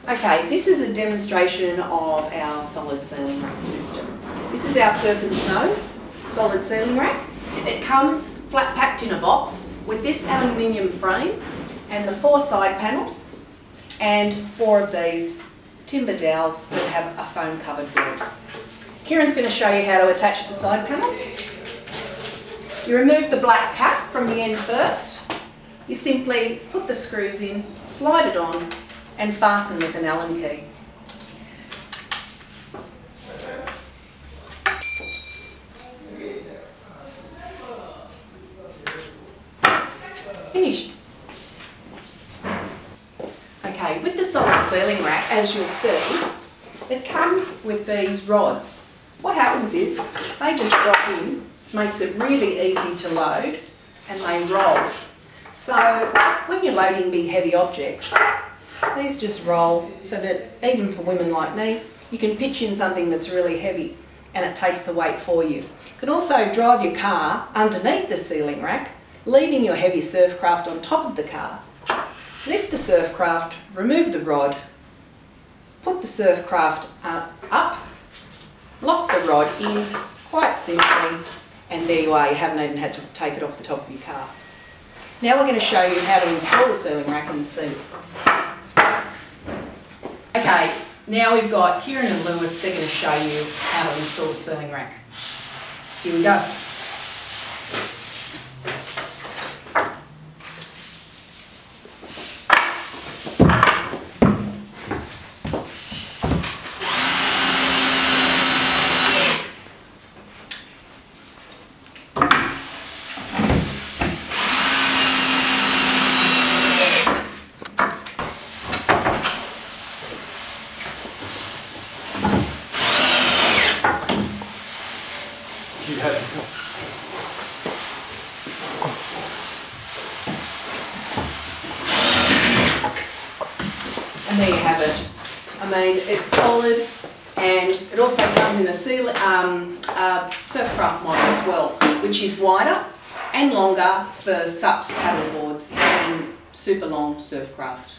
Okay, this is a demonstration of our solid ceiling rack system. This is our surf and snow solid ceiling rack. It comes flat packed in a box with this aluminium frame and the 4 side panels and 4 of these timber dowels that have a foam covered board. Kieran's going to show you how to attach the side panel. You remove the black cap from the end first. You simply put the screws in, slide it on and fasten with an Allen key. Finished. Okay, with the solid ceiling rack, as you'll see, it comes with these rods. What happens is they just drop in, makes it really easy to load, and they roll. So when you're loading big heavy objects, these just roll so that even for women like me, you can pitch in something that's really heavy and it takes the weight for you. You can also drive your car underneath the ceiling rack, leaving your heavy surf craft on top of the car. Lift the surf craft, remove the rod, put the surf craft up, lock the rod in quite simply, and there you are, you haven't even had to take it off the top of your car. Now we're going to show you how to install the ceiling rack in the seat. Okay, now we've got Kieran and Lewis, they're going to show you how to install the ceiling rack. Here we go. And there you have it. I mean, it's solid, and it also comes in a surfcraft model as well, which is wider and longer for SUPs paddle boards and super long surfcraft.